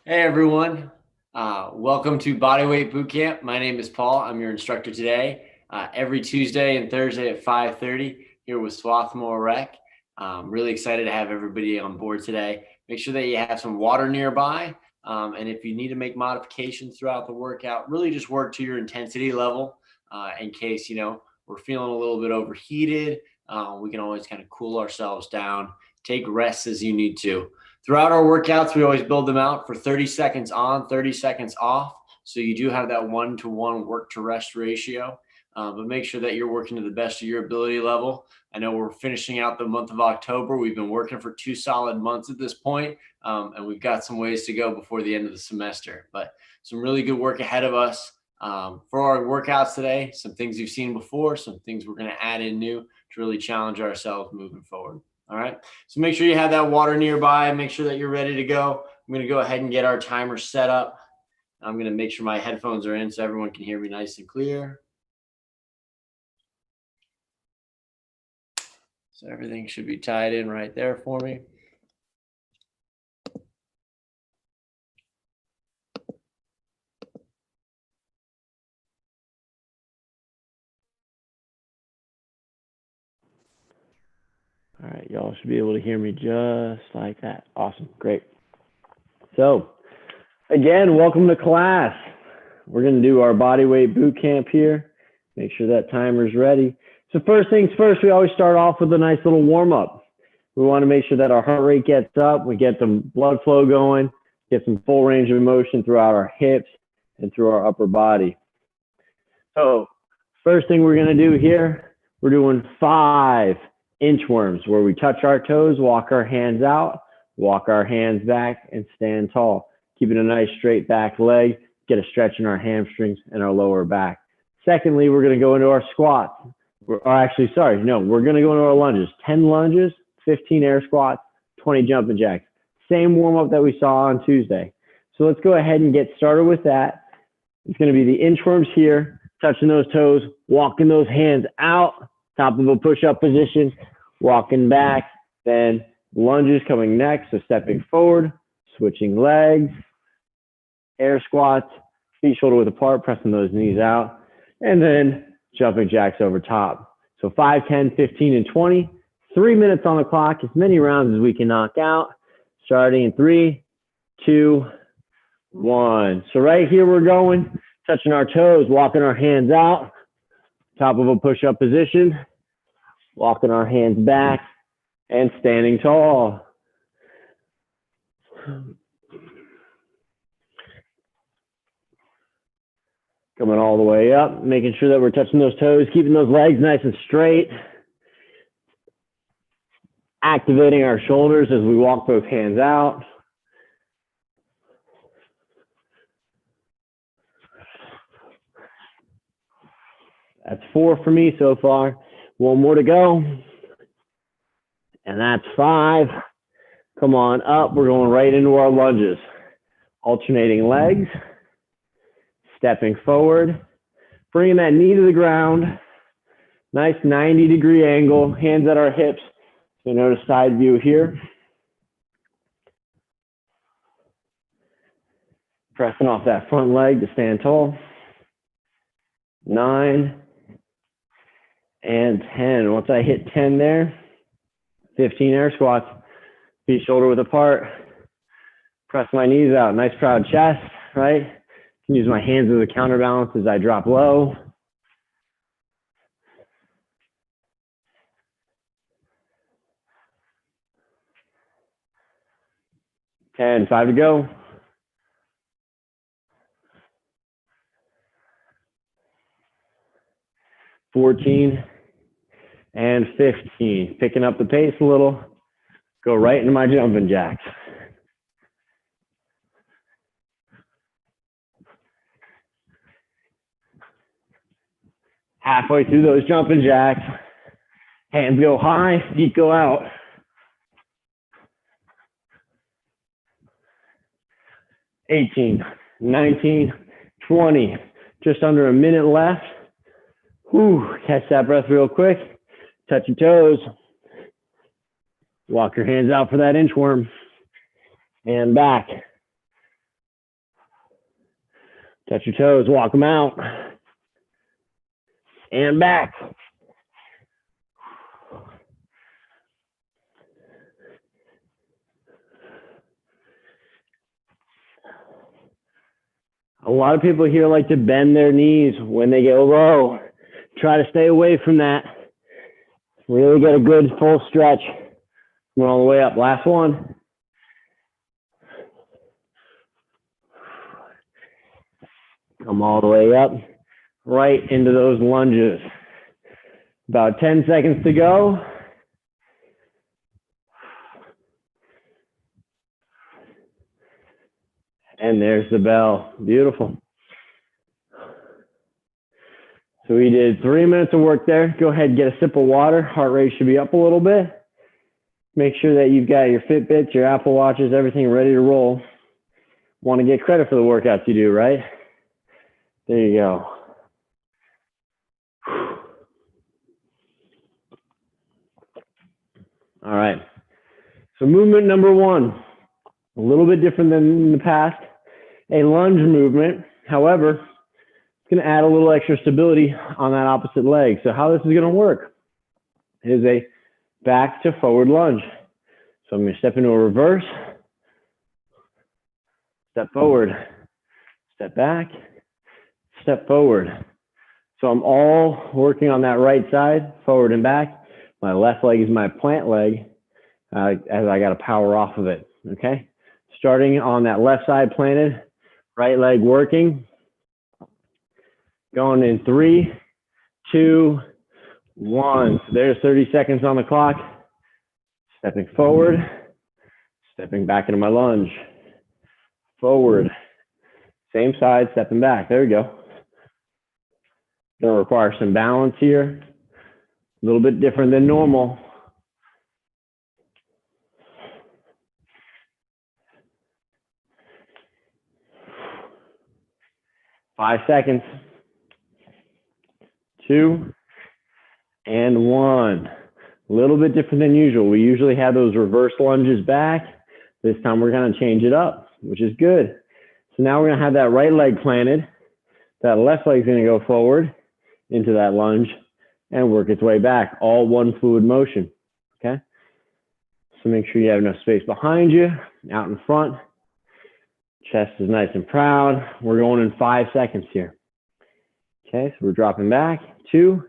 Hey everyone, welcome to Bodyweight Bootcamp. My name is Paul. I'm your instructor today. Every Tuesday and Thursday at 5:30 here with Swarthmore Rec. Really excited to have everybody on board today. Make sure that you have some water nearby. And if you need to make modifications throughout the workout, really just work to your intensity level in case, we're feeling a little bit overheated. We can always kind of cool ourselves down, take rests as you need to. Throughout our workouts, we always build them out for 30 seconds on, 30 seconds off. So you do have that 1-to-1 work to rest ratio, but make sure that you're working to the best of your ability level. I know we're finishing out the month of October. We've been working for 2 solid months at this point, and we've got some ways to go before the end of the semester, but some really good work ahead of us. For our workouts today, some things you've seen before, some things we're going to add in new to really challenge ourselves moving forward. All right, so make sure you have that water nearby. Make sure that you're ready to go. I'm going to go ahead and get our timer set up. I'm going to make sure my headphones are in so everyone can hear me nice and clear. So everything should be tied in right there for me. All right, y'all should be able to hear me just like that. Awesome, great. So again, welcome to class. We're going to do our bodyweight boot camp here. Make sure that timer's ready. So first things first, we always start off with a nice little warm up. We want to make sure that our heart rate gets up, we get some blood flow going, get some full range of motion throughout our hips and through our upper body. So first thing we're going to do here, we're doing 5 inchworms where we touch our toes, walk our hands out, walk our hands back, and stand tall. Keeping a nice straight back leg, get a stretch in our hamstrings and our lower back. Secondly, we're going to go into our squats. We're going to go into our lunges. 10 lunges, 15 air squats, 20 jumping jacks. Same warm up that we saw on Tuesday. So let's go ahead and get started with that. It's going to be the inchworms here, touching those toes, walking those hands out, top of a push-up position, walking back, then lunges coming next, so stepping forward, switching legs, air squats, feet shoulder width apart, pressing those knees out, and then jumping jacks over top. So 5, 10, 15, and 20. 3 minutes on the clock, as many rounds as we can knock out, starting in 3, 2, 1. So right here we're going, touching our toes, walking our hands out, top of a push-up position, walking our hands back, and standing tall. Coming all the way up, making sure that we're touching those toes, keeping those legs nice and straight. Activating our shoulders as we walk both hands out. That's 4 for me so far. 1 more to go. And that's 5. Come on up. We're going right into our lunges. Alternating legs. Stepping forward. Bringing that knee to the ground. Nice 90-degree angle. Hands at our hips. So notice side view here. Pressing off that front leg to stand tall. 9 and 10. Once I hit 10 there, 15 air squats, feet shoulder width apart. Press my knees out, nice proud chest, right? Can use my hands as a counterbalance as I drop low. And 5 to go. 14 and 15. Picking up the pace a little. Go right into my jumping jacks. Halfway through those jumping jacks. Hands go high, feet go out. 18, 19, 20. Just under a minute left. Whew, catch that breath real quick. Touch your toes. Walk your hands out for that inchworm. And back. Touch your toes, walk them out. And back. A lot of people here like to bend their knees when they get low. Try to stay away from that. Really get a good full stretch. Going all the way up. Last one. Come all the way up. Right into those lunges. About 10 seconds to go. And there's the bell. Beautiful. So we did 3 minutes of work there. Go ahead and get a sip of water. Heart rate should be up a little bit. Make sure that you've got your Fitbits, your Apple Watches, everything ready to roll. Want to get credit for the workouts you do, right? There you go. All right. So movement number 1, a little bit different than in the past. A lunge movement. However, it's going to add a little extra stability on that opposite leg. So how this is going to work is a back to forward lunge. So I'm going to step into a reverse, step forward, step back, step forward. So I'm all working on that right side, forward and back. My left leg is my plant leg as I got to power off of it, okay? Starting on that left side planted, right leg working. Going in 3, 2, 1. So there's 30 seconds on the clock. Stepping forward, stepping back into my lunge. Forward, same side, stepping back. There we go. Gonna require some balance here. A little bit different than normal. Five seconds. 2 and 1. A little bit different than usual. We usually have those reverse lunges back. This time we're going to change it up, which is good. So now we're going to have that right leg planted. That left leg is going to go forward into that lunge and work its way back. All one fluid motion. Okay? So make sure you have enough space behind you, out in front. Chest is nice and proud. We're going in 5 seconds here. Okay, so we're dropping back. 2,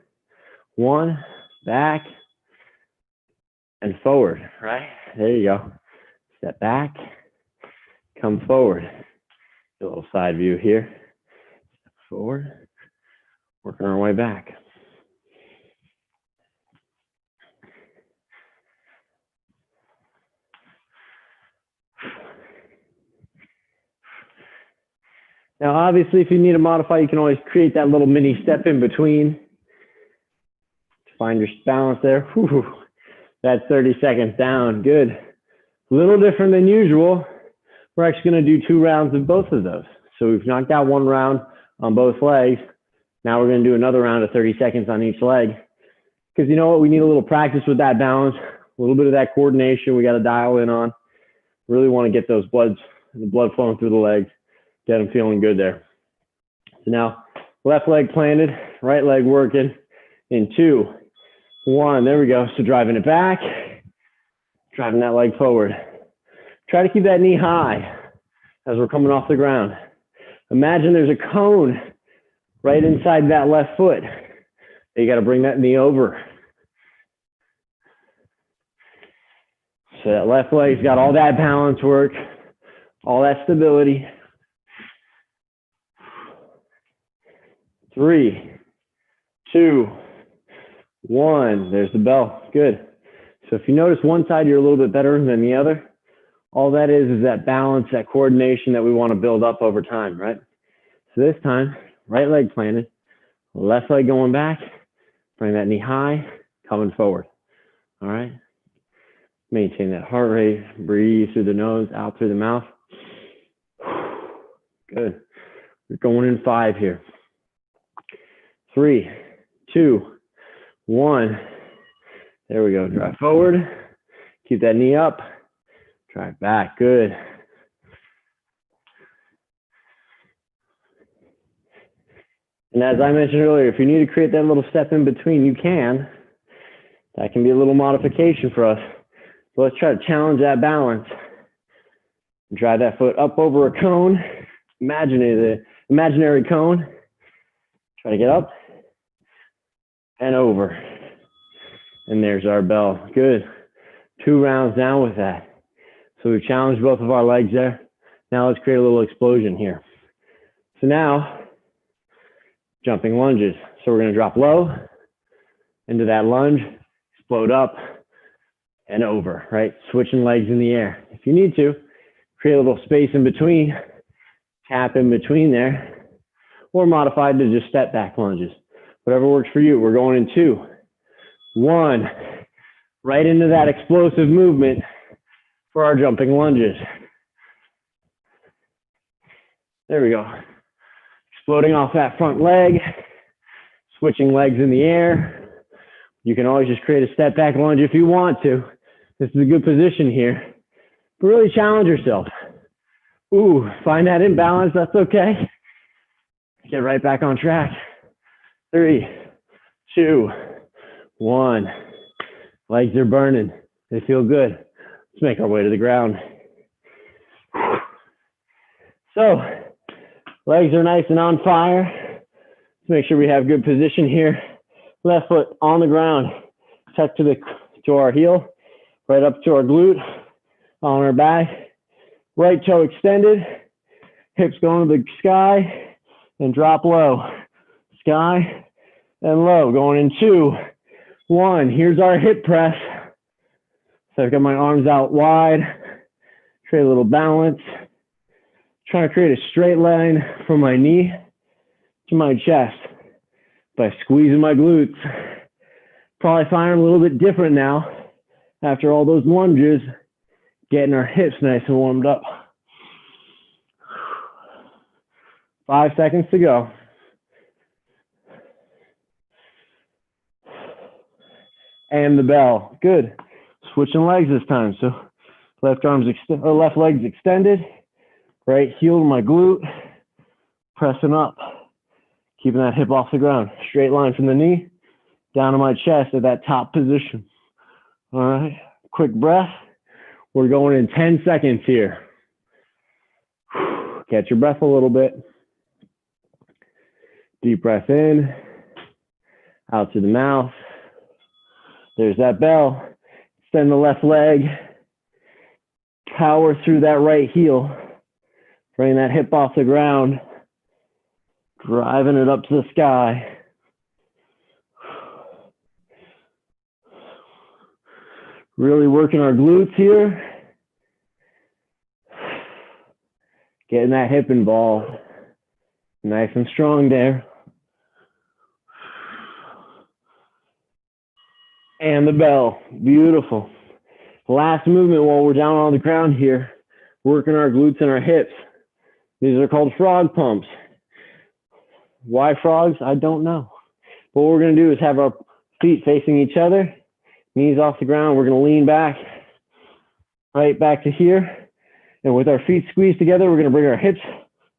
1, back, and forward, right? There you go. Step back, come forward. A little side view here. Step forward, working our way back. Now, obviously, if you need to modify, you can always create that little mini step in between. Find your balance there. Whew. That's 30 seconds down. Good. A little different than usual. We're actually going to do 2 rounds of both of those. So we've knocked out 1 round on both legs. Now we're going to do another round of 30 seconds on each leg. Because you know what? We need a little practice with that balance, a little bit of that coordination we got to dial in on. Really want to get the blood flowing through the legs. Get them feeling good there. So now, left leg planted, right leg working in 2, 1. There we go. So driving it back, driving that leg forward. Try to keep that knee high as we're coming off the ground. Imagine there's a cone right inside that left foot. You got to bring that knee over. So that left leg's got all that balance work, all that stability. 3, 2, 1. There's the bell. Good. So if you notice one side you're a little bit better than the other, all that is that balance, that coordination that we want to build up over time, right? So this time, right leg planted, left leg going back, bring that knee high, coming forward. All right? Maintain that heart rate. Breathe through the nose, out through the mouth. Good. We're going in 5 here. 3, 2, 1. There we go. Drive forward. Keep that knee up. Drive back. Good. And as I mentioned earlier, if you need to create that little step in between, you can. That can be a little modification for us. So let's try to challenge that balance. Drive that foot up over a cone, imaginary cone. Try to get up and over. And there's our bell. Good. 2 rounds down with that. So we've challenged both of our legs there. Now let's create a little explosion here. So now, jumping lunges. So we're going to drop low into that lunge, explode up and over, right? Switching legs in the air. If you need to, create a little space in between, tap in between there, or modify to just step back lunges. Whatever works for you. We're going in 2, 1, right into that explosive movement for our jumping lunges. There we go. Exploding off that front leg, switching legs in the air. You can always just create a step back lunge if you want to. This is a good position here. But really challenge yourself. Ooh, find that imbalance, that's okay. Get right back on track. 3, 2, 1. Legs are burning. They feel good. Let's make our way to the ground. So, legs are nice and on fire. Let's make sure we have good position here. Left foot on the ground, tucked to our heel, right up to our glute, on our back. Right toe extended, hips going to the sky, and drop low. Sky and low, going in 2, 1. Here's our hip press. So I've got my arms out wide, create a little balance. Trying to create a straight line from my knee to my chest by squeezing my glutes. Probably firing a little bit different now after all those lunges, getting our hips nice and warmed up. 5 seconds to go. And the bell. Good. Switching legs this time. So left leg's extended. Right heel to my glute, pressing up, keeping that hip off the ground. Straight line from the knee down to my chest at that top position. All right, quick breath. We're going in 10 seconds here. Catch your breath a little bit. Deep breath in, out through the mouth. There's that bell. Extend the left leg. Power through that right heel. Bring that hip off the ground, driving it up to the sky. Really working our glutes here. Getting that hip involved. Nice and strong there. And the bell, beautiful. Last movement while we're down on the ground here, working our glutes and our hips. These are called frog pumps. Why frogs? I don't know. But what we're going to do is have our feet facing each other, knees off the ground. We're going to lean back, right back to here. And with our feet squeezed together, we're going to bring our hips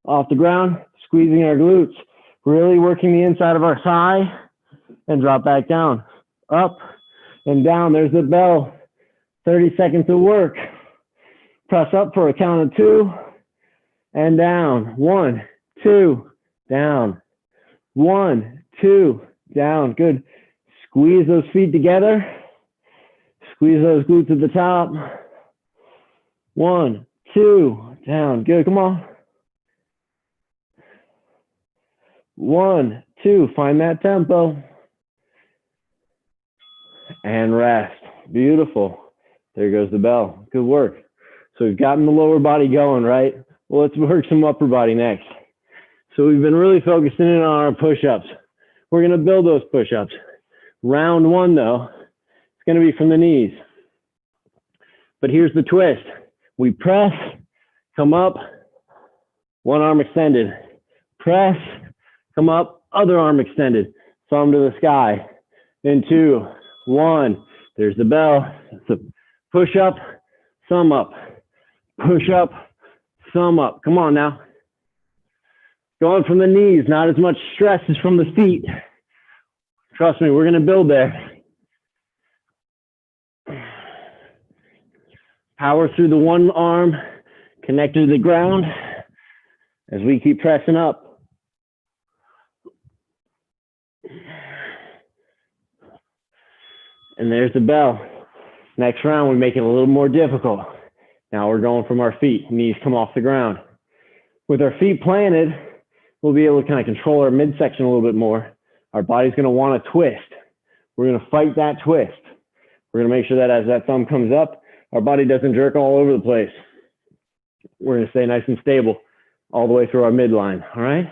off the ground, squeezing our glutes, really working the inside of our thigh, and drop back down. Up and down. There's the bell. 30 seconds of work. Press up for a count of 2. And down. 1, 2, down. 1, 2, down. Good. Squeeze those feet together. Squeeze those glutes at the top. 1, 2, down. Good. Come on. 1, 2. Find that tempo. And rest. Beautiful. There goes the bell. Good work. So we've gotten the lower body going, right? Well, let's work some upper body next. So we've been really focusing in on our push-ups. We're going to build those push-ups. Round 1, though, it's going to be from the knees. But here's the twist. We press, come up, one arm extended. Press, come up, other arm extended. Thumb to the sky. In 2, 1. There's the bell. It's a push-up, thumb up. Push-up, thumb up. Come on now. Going from the knees, not as much stress as from the feet. Trust me, we're going to build there. Power through the one arm, connected to the ground as we keep pressing up. And there's the bell. Next round, we make it a little more difficult. Now we're going from our feet, knees come off the ground. With our feet planted, we'll be able to kind of control our midsection a little bit more. Our body's going to want to twist. We're going to fight that twist. We're going to make sure that as that thumb comes up, our body doesn't jerk all over the place. We're going to stay nice and stable all the way through our midline, all right?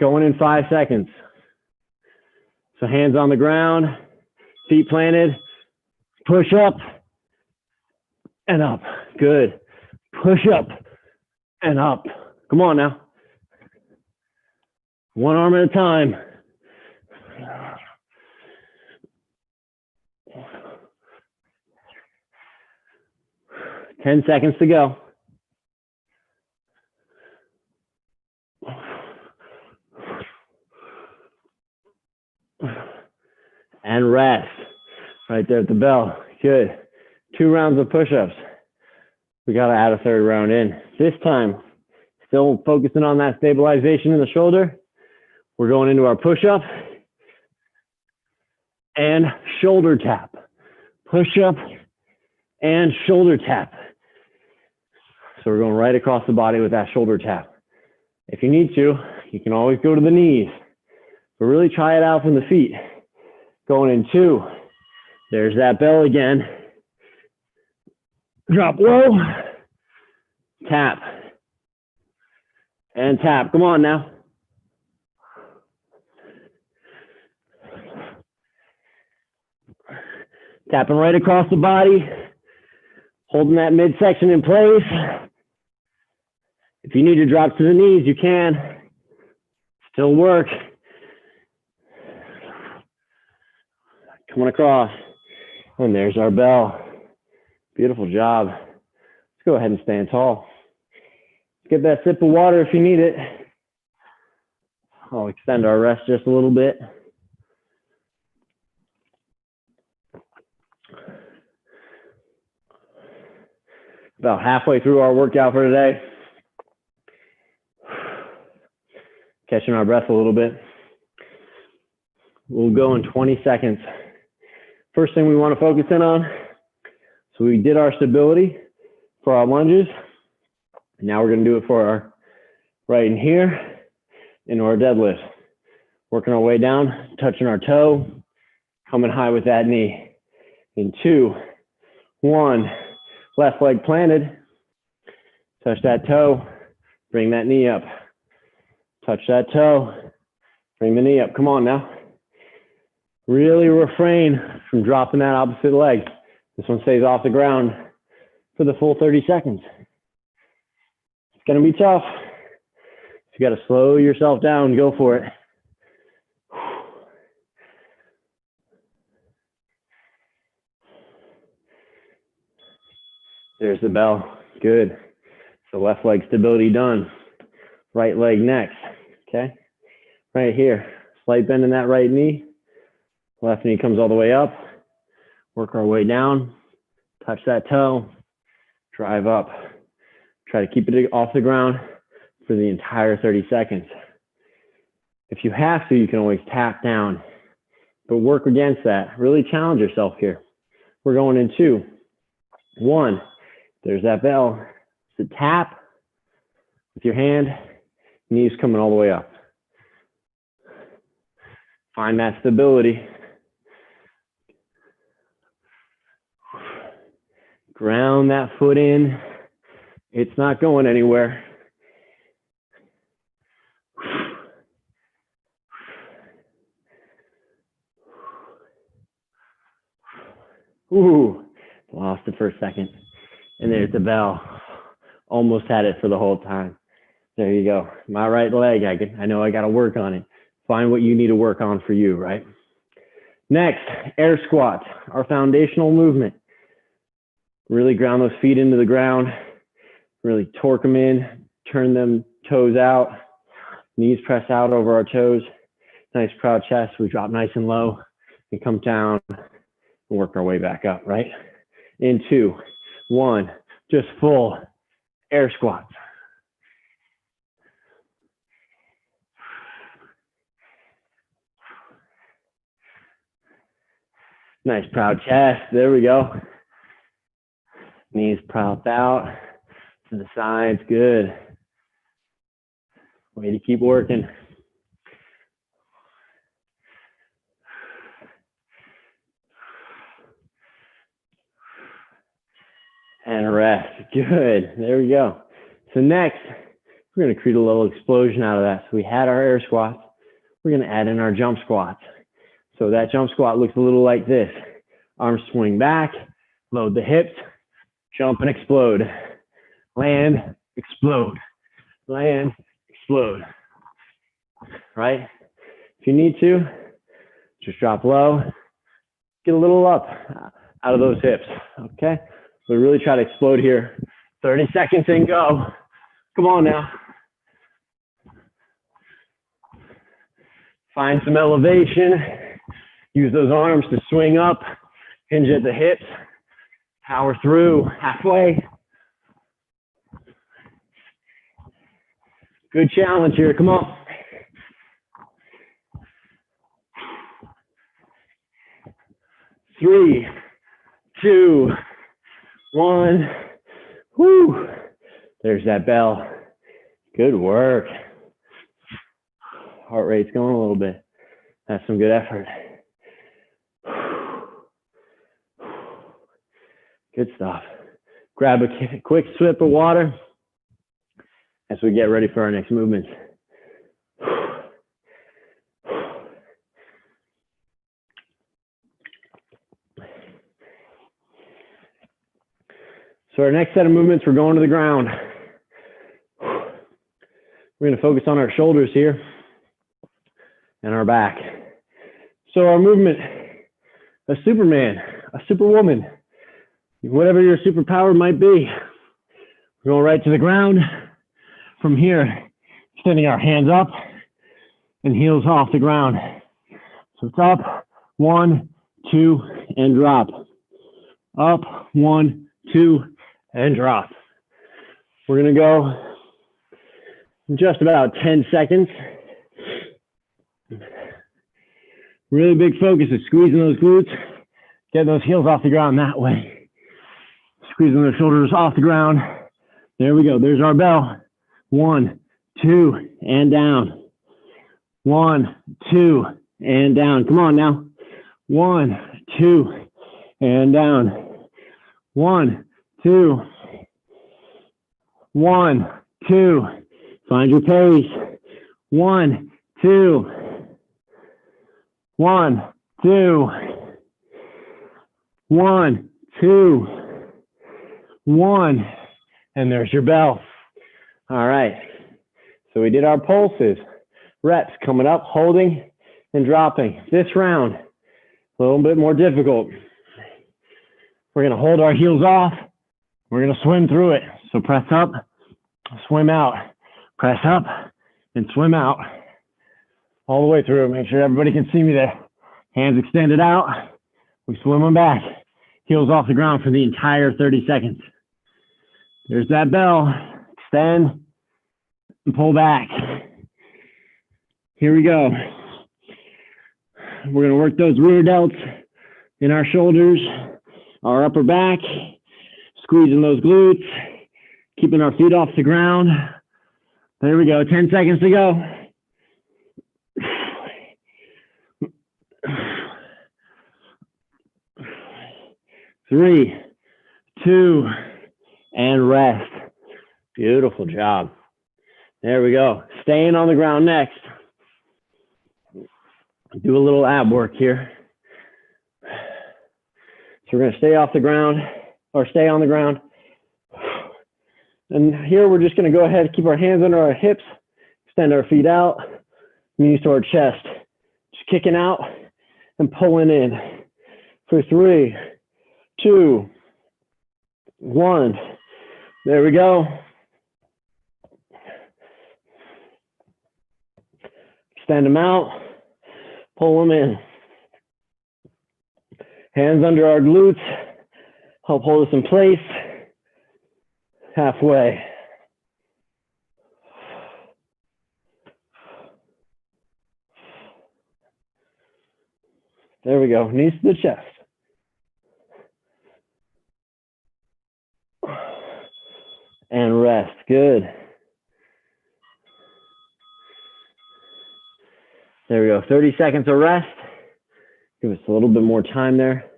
Going in 5 seconds. So hands on the ground, feet planted, push up and up. Good. Push up and up. Come on now. One arm at a time. Ten seconds to go. And rest. Right there at the bell. Good. 2 rounds of push-ups. We got to add a 3rd round in. This time, still focusing on that stabilization in the shoulder. We're going into our push-up and shoulder tap. Push-up and shoulder tap. So we're going right across the body with that shoulder tap. If you need to, you can always go to the knees, but really try it out from the feet. Going in 2. There's that bell again. Drop low. Tap. And tap. Come on now. Tapping right across the body. Holding that midsection in place. If you need to drop to the knees, you can. Still work. Coming across. And there's our bell. Beautiful job. Let's go ahead and stand tall. Get that sip of water if you need it. I'll extend our rest just a little bit. About halfway through our workout for today. Catching our breath a little bit. We'll go in 20 seconds. First thing we want to focus in on. So we did our stability for our lunges. Now we're going to do it for our right in here, into our deadlift. Working our way down, touching our toe, coming high with that knee. In 2, 1, left leg planted. Touch that toe, bring that knee up. Touch that toe, bring the knee up. Come on now. Really refrain from dropping that opposite leg. This one stays off the ground for the full 30 seconds. It's going to be tough. You got to slow yourself down. Go for it. There's the bell. Good. So left leg stability done. Right leg next. Okay. Right here. Slight bend in that right knee. Left knee comes all the way up. Work our way down. Touch that toe. Drive up. Try to keep it off the ground for the entire 30 seconds. If you have to, you can always tap down, but work against that. Really challenge yourself here. We're going in 2, 1. There's that bell. So tap with your hand, knees coming all the way up. Find that stability. Ground that foot in. It's not going anywhere. Ooh, lost it for a second. And there's the bell. Almost had it for the whole time. There you go. My right leg, I know I got to work on it. Find what you need to work on for you, right? Next, air squats, our foundational movement. Really ground those feet into the ground. Really torque them in, turn them toes out. Knees press out over our toes. Nice proud chest. We drop nice and low and come down and work our way back up, right? In 2, 1, just full air squats. Nice proud chest. There we go. Knees propped out to the sides. Good. Way to keep working. And rest. Good. There we go. So next, we're going to create a little explosion out of that. So we had our air squats. We're going to add in our jump squats. So that jump squat looks a little like this. Arms swing back, load the hips, jump and explode. Land, explode. Land, explode. Right? If you need to, just drop low. Get a little up out of those hips. Okay? So really try to explode here. 30 seconds and go. Come on now. Find some elevation. Use those arms to swing up. Hinge at the hips. Power through halfway. Good challenge here. Come on. Three, 2, 1. Whoo. There's that bell. Good work. Heart rate's going a little bit. That's some good effort. Good stuff. Grab a quick sip of water as we get ready for our next movements. So our next set of movements, we're going to the ground. We're going to focus on our shoulders here and our back. So our movement, a Superman, a Superwoman, whatever your superpower might be. We're going right to the ground. From here, extending our hands up and heels off the ground. So it's up, 1, 2, and drop. Up, 1, 2, and drop. We're going to go in just about 10 seconds. Really big focus is squeezing those glutes, getting those heels off the ground that way. Squeezing those shoulders off the ground. There we go. There's our bell. 1, 2, and down. 1, 2, and down. Come on now. 1, 2, and down. 1, 2. 1, 2. Find your pace. 1, 2. 1, 2. 1, 2. 1. And there's your bell. All right. So we did our pulses. Reps coming up, holding, and dropping. This round, a little bit more difficult. We're going to hold our heels off. We're going to swim through it. So press up, swim out. Press up, and swim out. All the way through. Make sure everybody can see me there. Hands extended out. We swim them back. Heels off the ground for the entire 30 seconds. There's that bell. Extend and pull back. Here we go. We're going to work those rear delts in our shoulders, our upper back, squeezing those glutes, keeping our feet off the ground. There we go. 10 seconds to go. 3, 2, and rest. Beautiful job. There we go. Staying on the ground next. Do a little ab work here. So we're going to stay off the ground, or stay on the ground. And here we're just going to go ahead and keep our hands under our hips, extend our feet out, knees to our chest. Just kicking out and pulling in. For 3, 2, 1. There we go. Extend them out, pull them in. Hands under our glutes, help hold us in place. Halfway. There we go, knees to the chest. And rest, good. There we go, 30 seconds of rest. Give us a little bit more time there.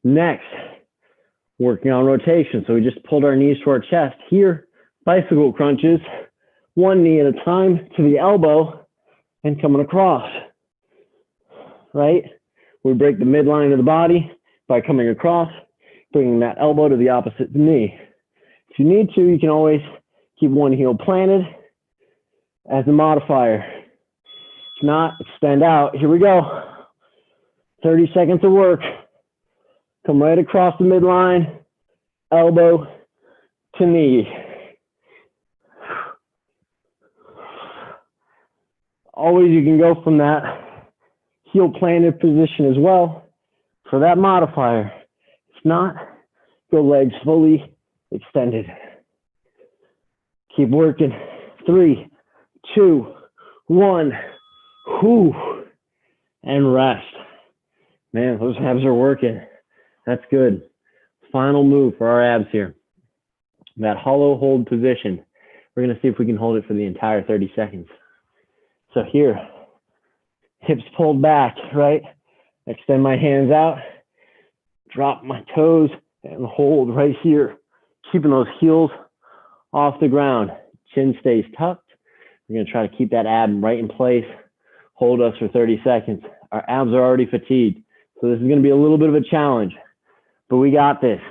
Next, working on rotation. So we just pulled our knees to our chest. Here, bicycle crunches, one knee at a time to the elbow and coming across, right? We break the midline of the body by coming across, bringing that elbow to the opposite knee. If you need to, you can always keep one heel planted as a modifier. If not, extend out. Here we go. 30 seconds of work. Come right across the midline, elbow to knee. Always you can go from that heel planted position as well for that modifier. If not, go legs fully extended. Keep working. 3, 2, 1. Whew. And rest. Man, those abs are working. That's good. Final move for our abs here. That hollow hold position. We're going to see if we can hold it for the entire 30 seconds. So here, hips pulled back, right? Extend my hands out, drop my toes, and hold right here. Keeping those heels off the ground. Chin stays tucked. We're going to try to keep that ab right in place. Hold us for 30 seconds. Our abs are already fatigued, so this is going to be a little bit of a challenge, but we got this.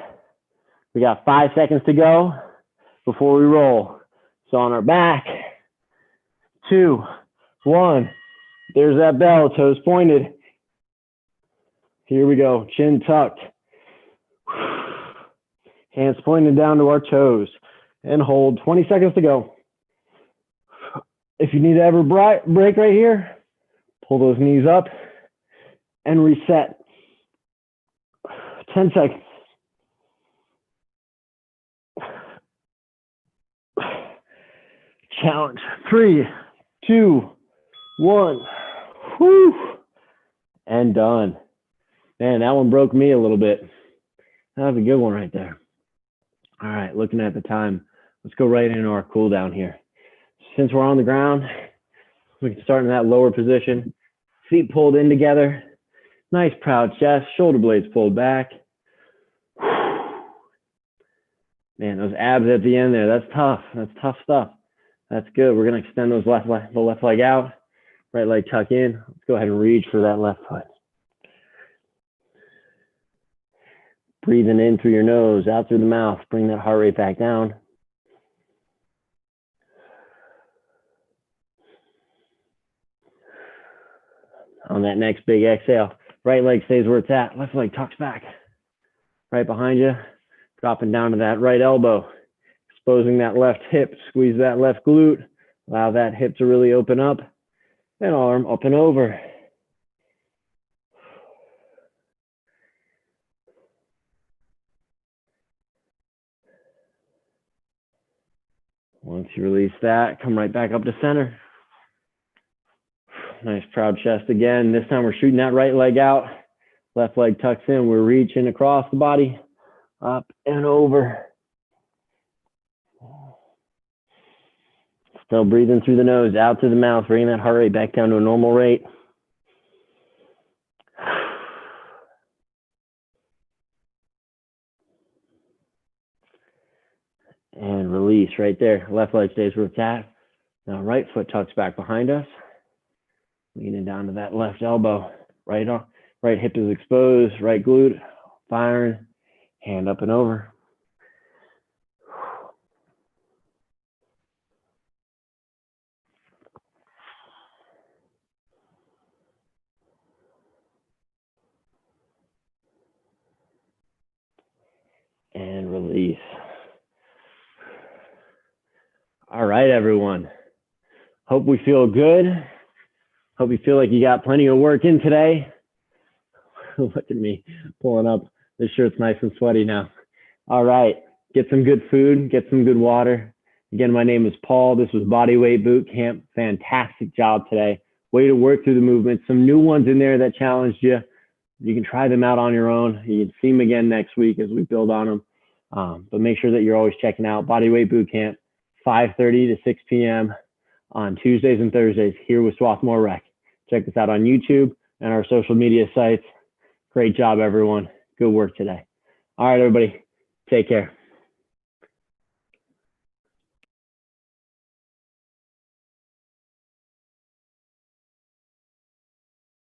We got 5 seconds to go before we roll. So on our back, 2, 1. There's that bell, toes pointed. Here we go, chin tucked. Hands pointed down to our toes. And hold, 20 seconds to go. If you need to ever break right here, pull those knees up and reset. 10 seconds. Challenge. 3, 2, 1. Whew. And done. Man, that one broke me a little bit. That was a good one right there. All right, looking at the time, let's go right into our cool down here. Since we're on the ground, we can start in that lower position. Feet pulled in together. Nice proud chest, shoulder blades pulled back. Man, those abs at the end there, that's tough. That's tough stuff. That's good. We're going to extend those the left leg out, right leg tuck in. Let's go ahead and reach for that left foot. Breathing in through your nose, out through the mouth. Bring that heart rate back down. On that next big exhale, right leg stays where it's at. Left leg tucks back. Right behind you, dropping down to that right elbow. Exposing that left hip, squeeze that left glute. Allow that hip to really open up. And arm up and over. Once you release that, come right back up to center. Nice proud chest again. This time we're shooting that right leg out. Left leg tucks in. We're reaching across the body, up and over. Still breathing through the nose, out through the mouth, bringing that heart rate back down to a normal rate. And release right there. Left leg stays where it's at. Now right foot tucks back behind us. Leaning down to that left elbow. Right hip is exposed. Right glute firing. Hand up and over. And release. All right, everyone. Hope we feel good. Hope you feel like you got plenty of work in today. Look at me pulling up. This shirt's nice and sweaty now. All right, get some good food, get some good water. Again, my name is Paul. This was Bodyweight Bootcamp. Fantastic job today. Way to work through the movements. Some new ones in there that challenged you. You can try them out on your own. You can see them again next week as we build on them. But make sure that you're always checking out Bodyweight Bootcamp, 5:30 to 6 p.m. on Tuesdays and Thursdays here with Swarthmore Rec. Check us out on YouTube and our social media sites. Great job, everyone. Good work today. All right, everybody. Take care.